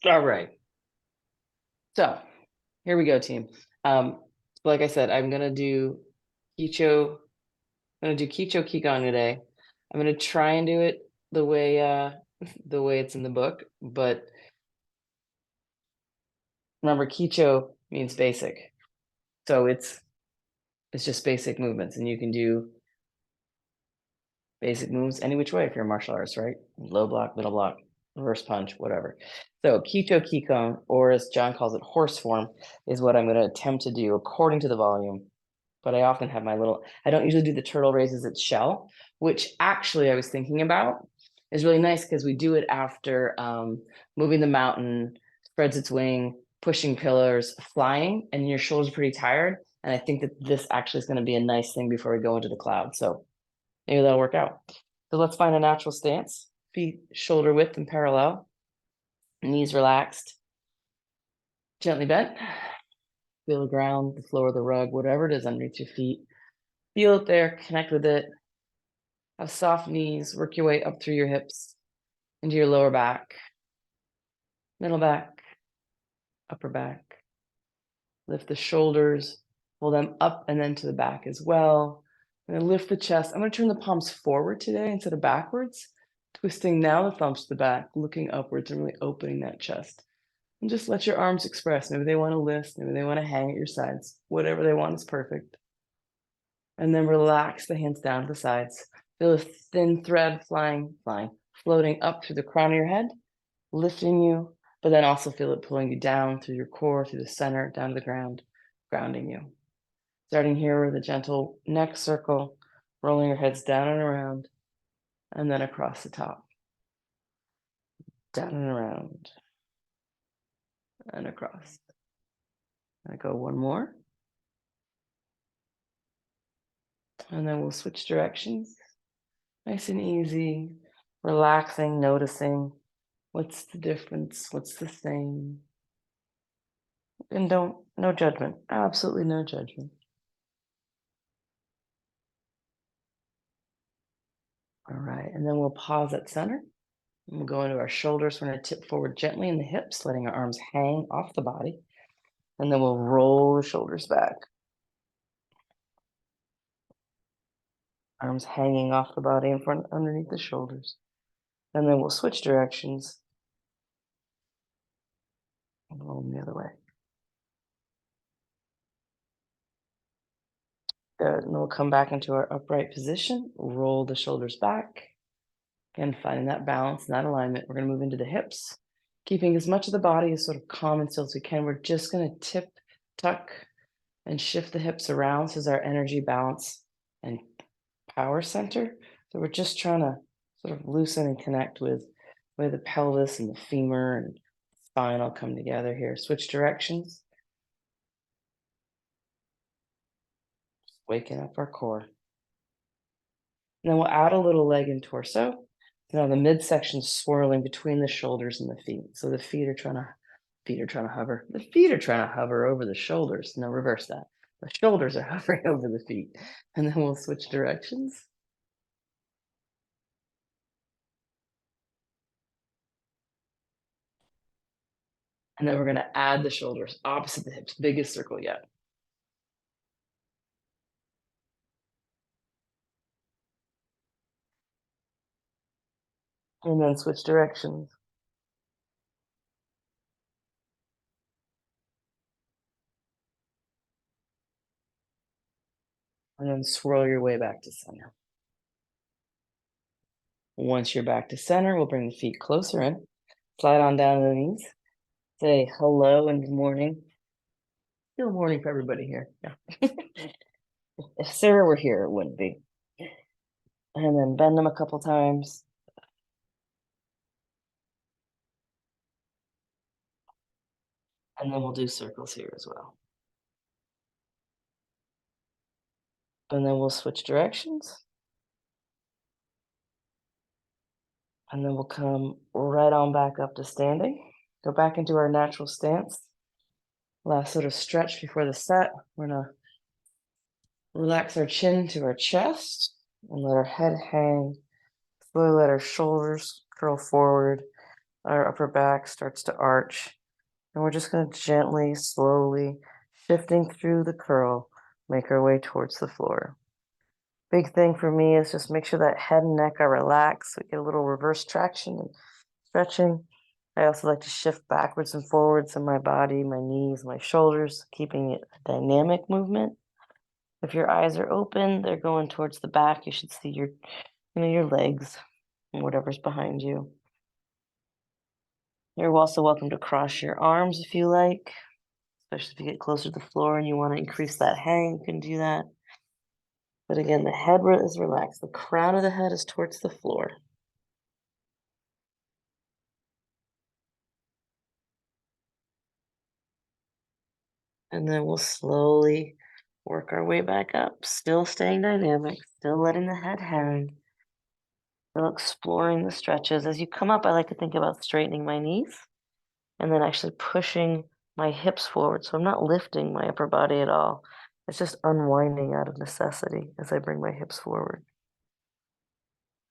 All right. So here we go, team. Like I said, I'm gonna do Kicho. I'm gonna do Kicho Qigong today. I'm gonna try and do it the way the way it's in the book, but remember Kicho means basic. So it's just basic movements, and you can do basic moves any which way if you're a martial artist, right? Low block, middle block, reverse punch, whatever. So Kicho Qigong, or as John calls it, horse form, is what I'm going to attempt to do according to the volume. But I often have my little, I don't usually do the turtle raises its shell, which actually I was thinking about is really nice because we do it after moving the mountain, spreads its wing, pushing pillars, flying, and your shoulders are pretty tired. And I think that this actually is going to be a nice thing before we go into the cloud. So maybe that'll work out. So let's find a natural stance. Feet shoulder width and parallel, knees relaxed, gently bent. Feel the ground, the floor of the rug, whatever it is underneath your feet. Feel it there, connect with it. Have soft knees, work your way up through your hips, into your lower back, middle back, upper back. Lift the shoulders, pull them up and then to the back as well. I'm gonna lift the chest. I'm gonna turn the palms forward today instead of backwards, twisting now the thumbs to the back, looking upwards and really opening that chest. And just let your arms express. Maybe they want to lift, maybe they want to hang at your sides. Whatever they want is perfect. And then relax the hands down to the sides. Feel a thin thread flying, floating up through the crown of your head, lifting you, but then also feel it pulling you down through your core, through the center, down to the ground, grounding you. Starting here with a gentle neck circle, rolling your heads down and around, and then across the top. Down and around, and across. I go one more. And then we'll switch directions. Nice and easy, relaxing, noticing what's the difference, what's the same. And no judgment, absolutely no judgment. All right, and then we'll pause at center. And we'll go into our shoulders. We're going to tip forward gently in the hips, letting our arms hang off the body. And then we'll roll the shoulders back. Arms hanging off the body in front, underneath the shoulders. And then we'll switch directions and roll them the other way. Good, and we'll come back into our upright position, roll the shoulders back. Again, finding that balance and that alignment. We're going to move into the hips, keeping as much of the body as sort of calm and still as we can. We're just going to tip, tuck, and shift the hips around. This is our energy balance and power center. So we're just trying to sort of loosen and connect with where the pelvis and the femur and spine all come together here. Switch directions. Just waking up our core. And then we'll add a little leg and torso. Now the midsection swirling between the shoulders and the feet. So the feet are trying to hover. The feet are trying to hover over the shoulders. No, reverse that. The shoulders are hovering over the feet. And then we'll switch directions. And then we're going to add the shoulders opposite the hips, biggest circle yet. And then switch directions. And then swirl your way back to center. Once you're back to center, we'll bring the feet closer in. Slide on down to the knees. Say hello and good morning. Still morning for everybody here. Yeah. If Sarah were here, it wouldn't be. And then bend them a couple times. And then we'll do circles here as well. And then we'll switch directions. And then we'll come right on back up to standing. Go back into our natural stance. Last sort of stretch before the set. We're gonna relax our chin to our chest and let our head hang. Slowly let our shoulders curl forward. Our upper back starts to arch. And we're just going to gently, slowly, shifting through the curl, make our way towards the floor. Big thing for me is just make sure that head and neck are relaxed. So we get a little reverse traction and stretching. I also like to shift backwards and forwards in my body, my knees, my shoulders, keeping it a dynamic movement. If your eyes are open, they're going towards the back. You should see your legs and whatever's behind you. You're also welcome to cross your arms if you like, especially if you get closer to the floor and you want to increase that hang, you can do that. But again, the head is relaxed. The crown of the head is towards the floor. And then we'll slowly work our way back up, still staying dynamic, still letting the head hang, still exploring the stretches. As you come up, I like to think about straightening my knees and then actually pushing my hips forward. So I'm not lifting my upper body at all. It's just unwinding out of necessity as I bring my hips forward.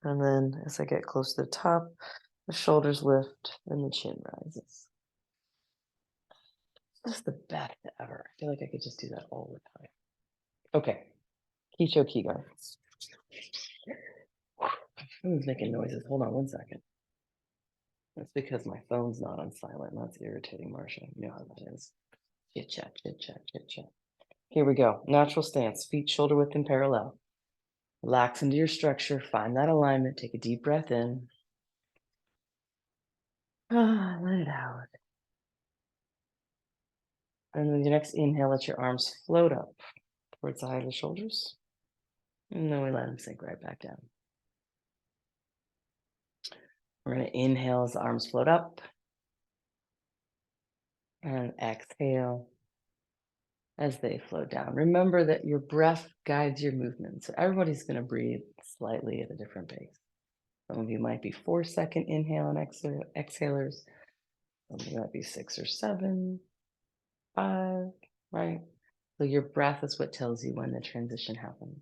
And then as I get close to the top, the shoulders lift and the chin rises. This is the best ever. I feel like I could just do that all the time. Okay, Kicho Kigo. Who's making noises? Hold on one second. That's because my phone's not on silent. That's irritating, Marcia. You know how that is. Chit chat, chit chat, chit chat. Here we go. Natural stance, feet shoulder width and parallel. Relax into your structure. Find that alignment. Take a deep breath in. Let it out. And with your next inhale, let your arms float up towards the height of the shoulders. And then we let them sink right back down. We're going to inhale as the arms float up. And exhale as they float down. Remember that your breath guides your movement. So everybody's going to breathe slightly at a different pace. Some of you might be 4-second inhale and exhalers. Some of you might be 6 or 7, 5, right? So your breath is what tells you when the transition happens.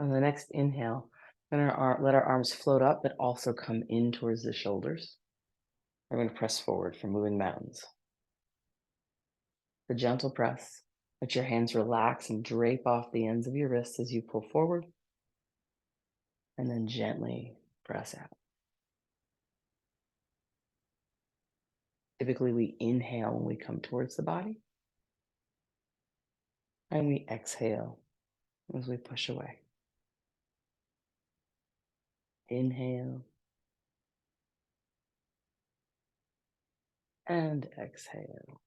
On the next inhale, let our arms float up, but also come in towards the shoulders. We're going to press forward for moving mountains. The gentle press. Let your hands relax and drape off the ends of your wrists as you pull forward. And then gently press out. Typically, we inhale when we come towards the body. And we exhale as we push away. Inhale. And exhale.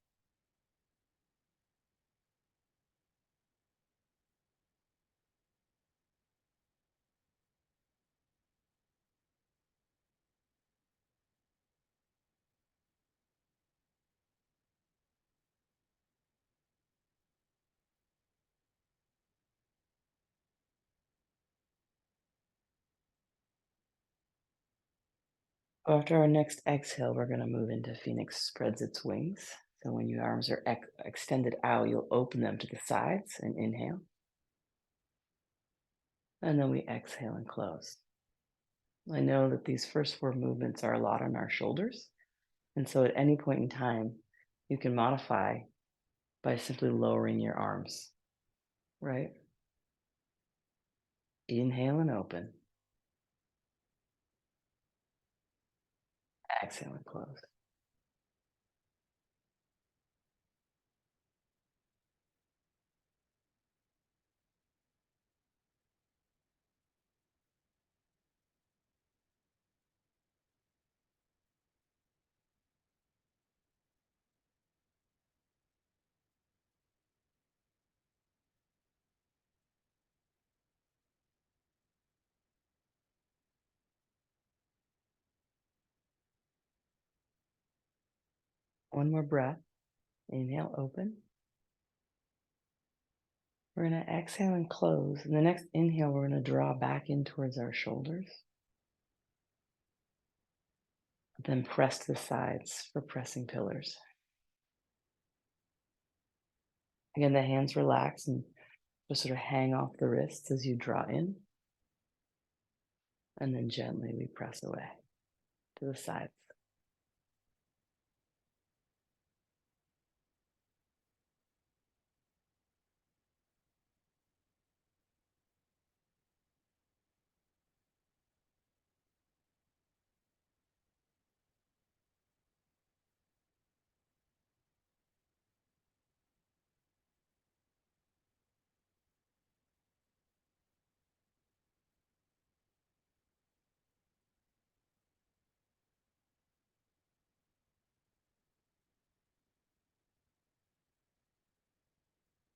After our next exhale, we're going to move into Phoenix spreads its wings. So when your arms are extended out, you'll open them to the sides and inhale. And then we exhale and close. I know that these first 4 movements are a lot on our shoulders. And so at any point in time, you can modify by simply lowering your arms, right? Inhale and open. Exhale and close. One more breath. Inhale, open. We're going to exhale and close. And the next inhale, we're going to draw back in towards our shoulders. Then press to the sides for pressing pillars. Again, the hands relax and just sort of hang off the wrists as you draw in, and then gently we press away to the sides.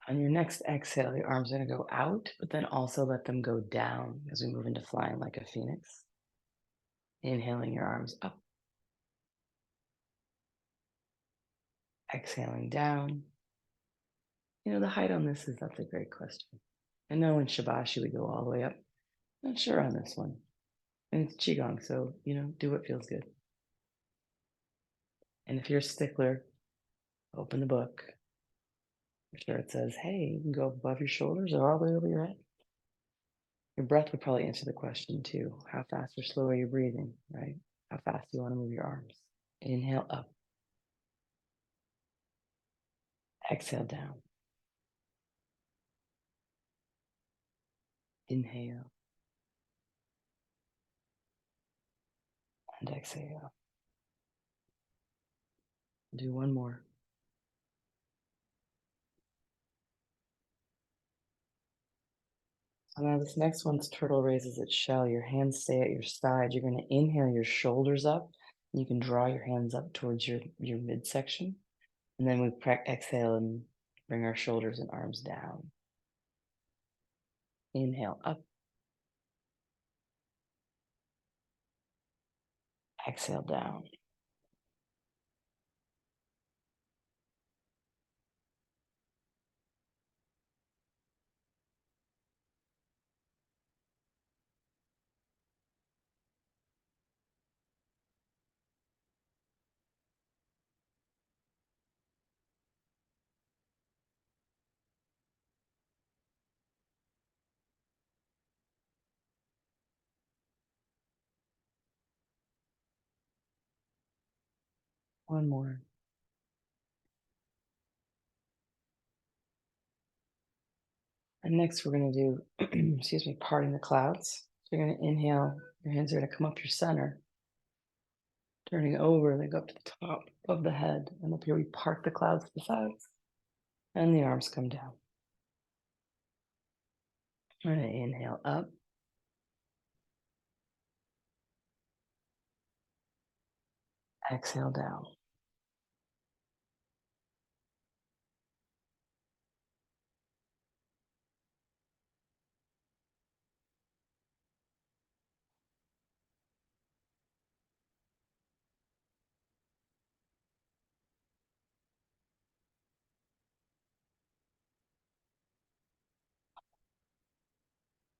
On your next exhale, your arms are going to go out, but then also let them go down as we move into flying like a phoenix. Inhaling your arms up, exhaling down. The height on this that's a great question. I know in Shibashi we go all the way up. Not sure on this one. And it's Qigong, so, do what feels good. And if you're a stickler, open the book. I'm sure it says, hey, you can go above your shoulders or all the way over your head. Your breath would probably answer the question too. How fast or slow are you breathing, right? How fast do you want to move your arms? Inhale up, exhale down. Inhale and exhale. Do one more. So now this next one's turtle raises its shell. Your hands stay at your side. You're going to inhale your shoulders up. You can draw your hands up towards your midsection. And then we exhale and bring our shoulders and arms down. Inhale up. Exhale down. One more. And next we're going to do, excuse me, parting the clouds. So you're going to inhale. Your hands are going to come up your center. Turning over, they go up to the top of the head. And up here we part the clouds to the sides. And the arms come down. We're going to inhale up. Exhale down.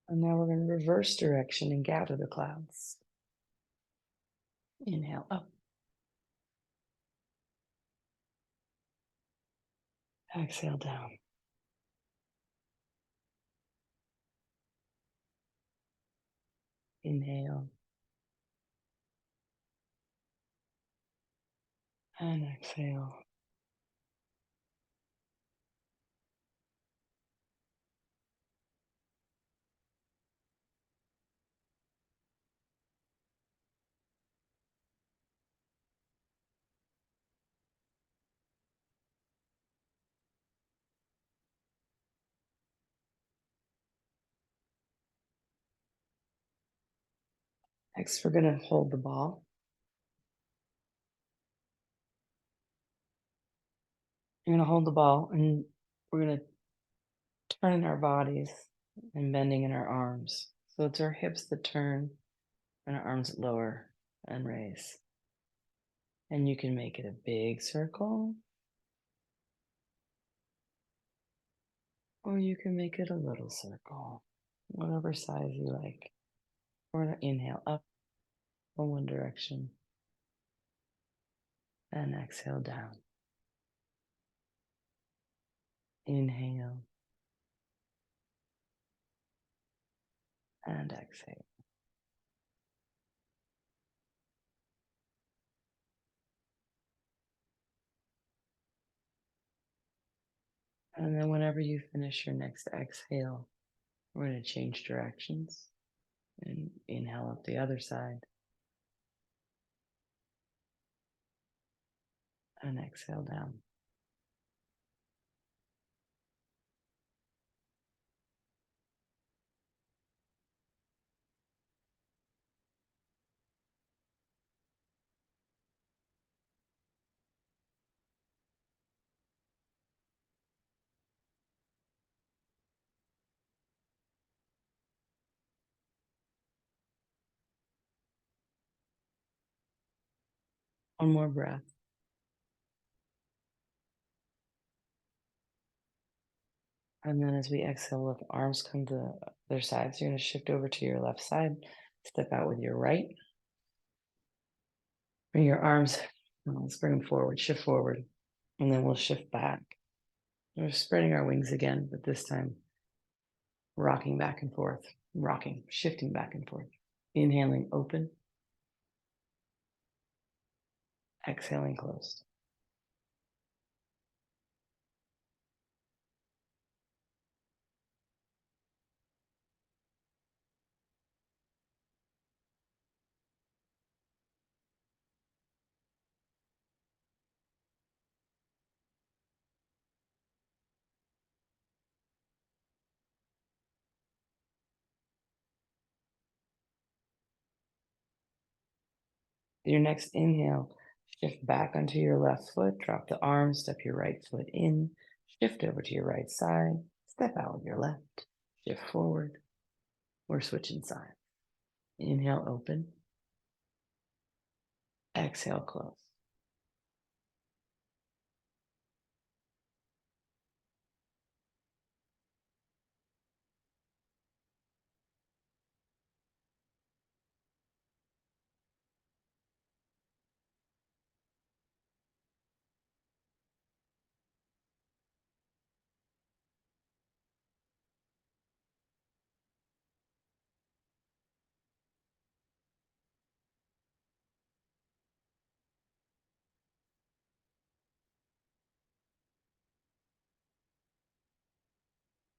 And now we're going to reverse direction and gather the clouds. Inhale up. Exhale down. Inhale. And exhale. Next, we're going to hold the ball. You're going to hold the ball and we're going to turn in our bodies and bending in our arms. So it's our hips that turn and our arms that lower and raise. And you can make it a big circle, or you can make it a little circle, whatever size you like. We're going to inhale up from one direction and exhale down. Inhale and exhale. And then whenever you finish your next exhale, we're going to change directions and inhale up the other side and exhale down. One more breath. And then as we exhale, let the arms come to their sides. You're going to shift over to your left side, step out with your right. Bring your arms, let's bring them forward, shift forward, and then we'll shift back. We're spreading our wings again, but this time rocking back and forth, rocking, shifting back and forth. Inhaling open, exhaling closed. Your next inhale, shift back onto your left foot, drop the arms, step your right foot in, shift over to your right side, step out with your left, shift forward. We're switching sides. Inhale, open, exhale, close.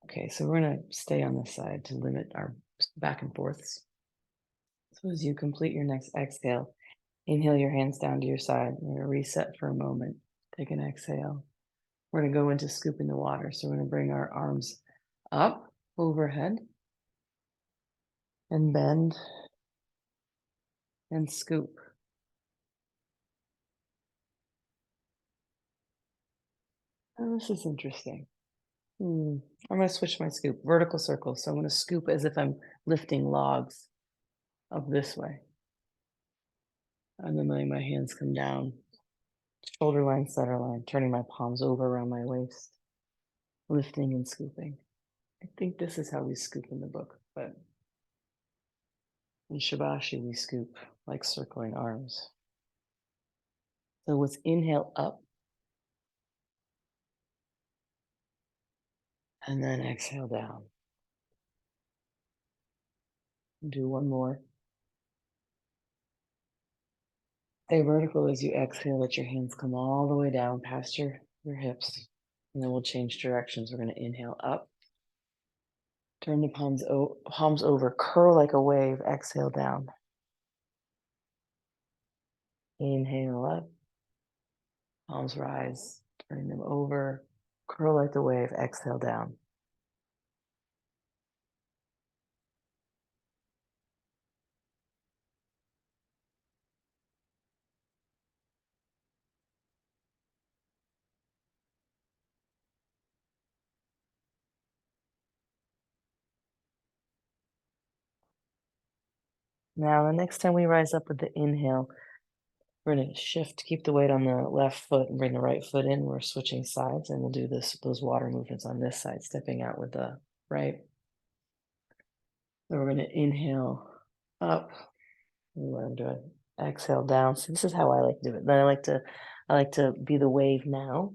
Okay, so we're going to stay on this side to limit our back and forths. So as you complete your next exhale, inhale your hands down to your side. We're going to reset for a moment. Take an exhale. We're going to go into scooping the water. So we're going to bring our arms up overhead and bend and scoop. Oh, this is interesting. I'm going to switch my scoop, vertical circle. So I'm going to scoop as if I'm lifting logs up this way. And then letting my hands come down, shoulder line, center line, turning my palms over around my waist, lifting and scooping. I think this is how we scoop in the book, but in Shibashi, we scoop like circling arms. So let's inhale up and then exhale down. Do one more. Stay vertical as you exhale. Let your hands come all the way down past your hips. And then we'll change directions. We're going to inhale up. Turn the palms over. Curl like a wave. Exhale down. Inhale up. Palms rise. Turning them over. Curl like the wave. Exhale down. Now, the next time we rise up with the inhale, we're going to shift, keep the weight on the left foot and bring the right foot in. We're switching sides and we'll do those water movements on this side, stepping out with the right. So we're going to inhale up. I'm doing exhale down. So this is how I like to do it. Then I like to be the wave now.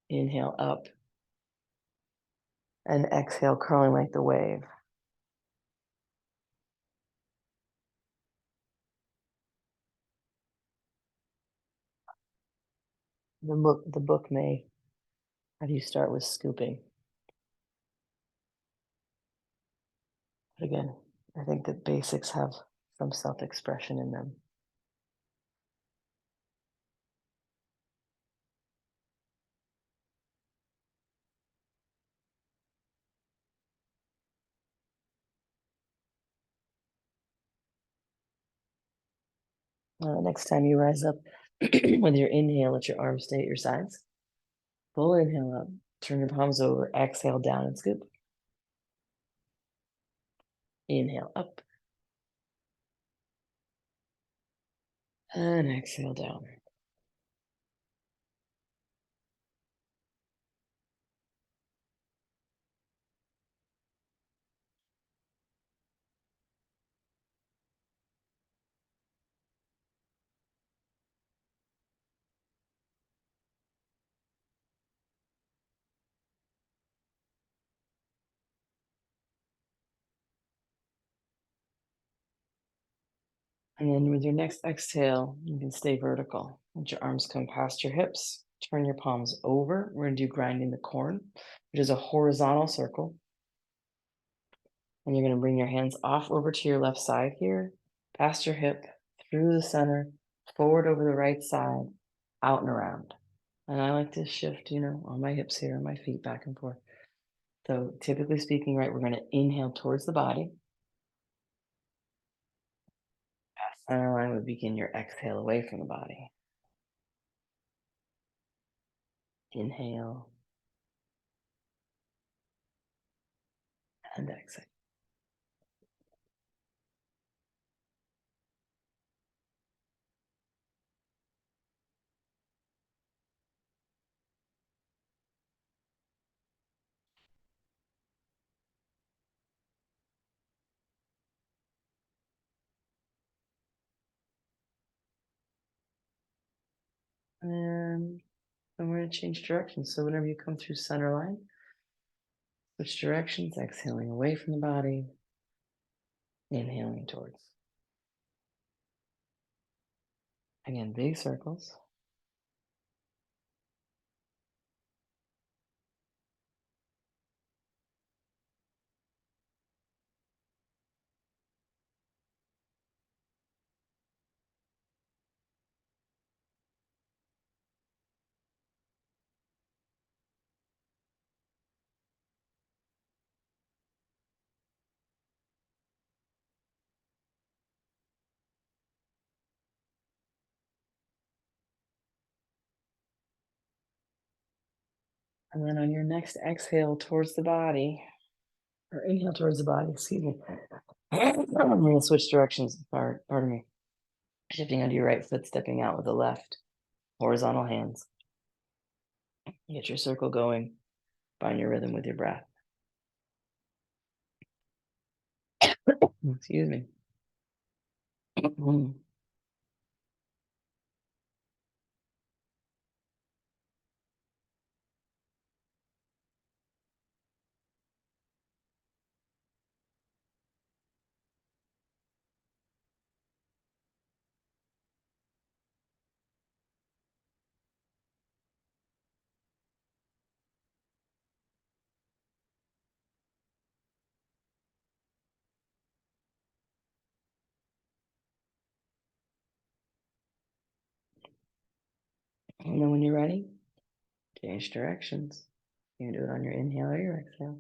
Inhale up, And exhale, curling like the wave. The book may have you start with scooping. But again, I think that basics have some self-expression in them. Next time you rise up with your inhale, let your arms stay at your sides. Full inhale up, turn your palms over, exhale down and scoop. Inhale up and exhale down. And then with your next exhale, you can stay vertical. Let your arms come past your hips. Turn your palms over. We're going to do grinding the corn, which is a horizontal circle. And you're going to bring your hands off over to your left side here, past your hip, through the center, forward over the right side, out and around. And I like to shift, on my hips here and my feet back and forth. So typically speaking, right, we're going to inhale towards the body. Center line would begin your exhale away from the body. Inhale and exhale. And then we're going to change directions. So whenever you come through center line, switch directions, exhaling away from the body, inhaling towards. Again, big circles. And then on your next exhale towards the body, or inhale towards the body, excuse me. I'm going to switch directions, pardon me. Shifting onto your right foot, stepping out with the left. Horizontal hands. Get your circle going. Find your rhythm with your breath. Excuse me. And then when you're ready, change directions. You can do it on your inhale or your exhale.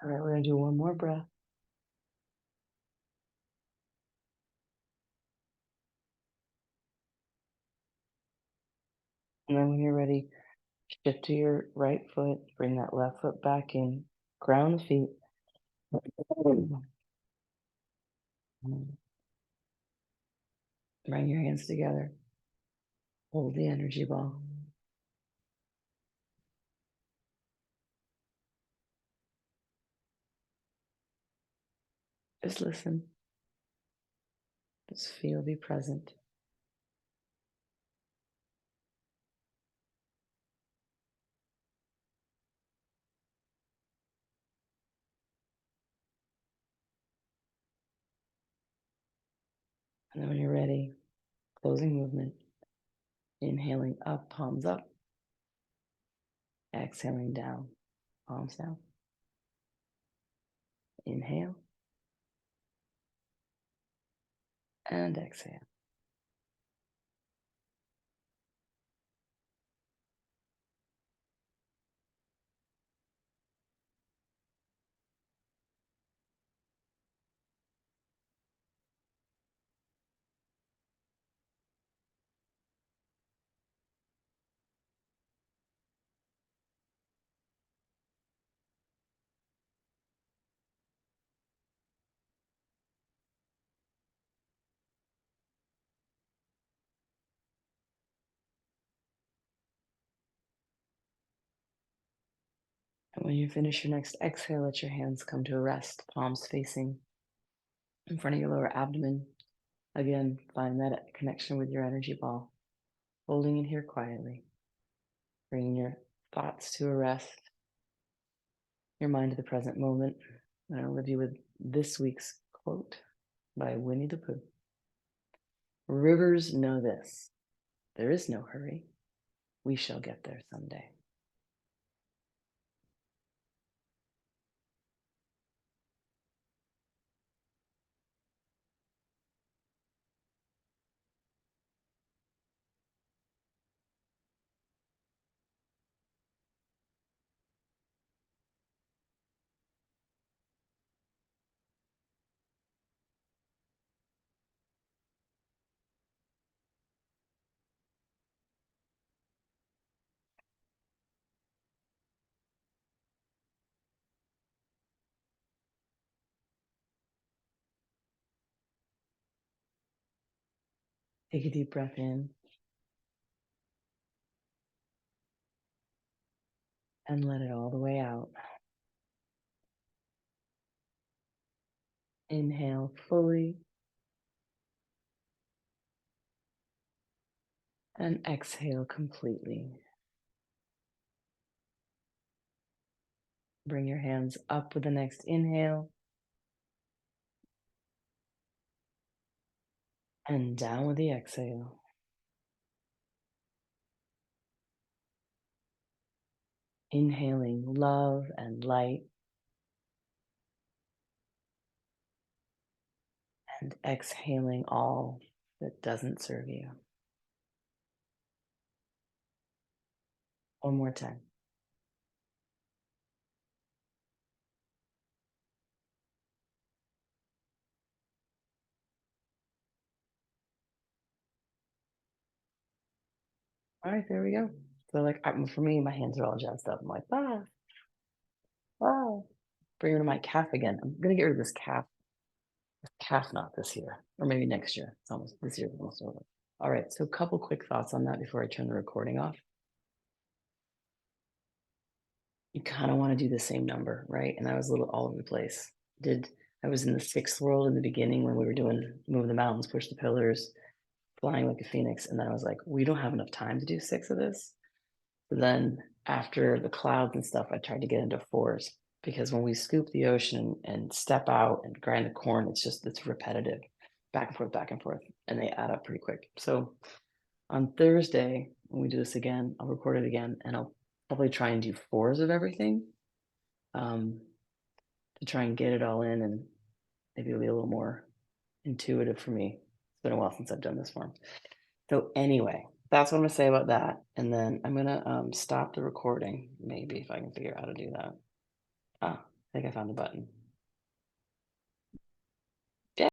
All right, we're going to do one more breath. And then when you're ready, shift to your right foot, bring that left foot back in, ground the feet. Bring your hands together. Hold the energy ball. Just listen. Just feel, be present. And then when you're ready, closing movement. Inhaling up, palms up. Exhaling down, palms down. Inhale and exhale. And when you finish your next exhale, let your hands come to a rest, palms facing in front of your lower abdomen. Again, find that connection with your energy ball. Holding it here quietly. Bringing your thoughts to a rest, your mind to the present moment. And I'll leave you with this week's quote by Winnie the Pooh. Rivers know this. There is no hurry. We shall get there someday. Take a deep breath in and let it all the way out. Inhale fully and exhale completely. Bring your hands up with the next inhale and down with the exhale. Inhaling love and light and exhaling all that doesn't serve you. One more time. All right, there we go. So like for me, my hands are all jazzed up. I'm like, ah, wow. Bring it to my calf again. I'm gonna get rid of this calf knot this year, or maybe next year. It's almost this year's almost over. All right, so a couple quick thoughts on that before I turn the recording off. You kind of want to do the same number, right? And I was a little all over the place. I was in the sixth world in the beginning when we were doing move the mountains, push the pillars, flying like a phoenix, and then I was like, we don't have enough time to do six of this. So then after the clouds and stuff, I tried to get into fours because when we scoop the ocean and step out and grind the corn, it's repetitive, back and forth, and they add up pretty quick. So on Thursday, when we do this again, I'll record it again and I'll probably try and do fours of everything to try and get it all in, and maybe it'll be a little more intuitive for me. It's been a while since I've done this form. So anyway, that's what I'm gonna say about that. And then I'm gonna stop the recording, maybe if I can figure out how to do that. Ah, I think I found the button.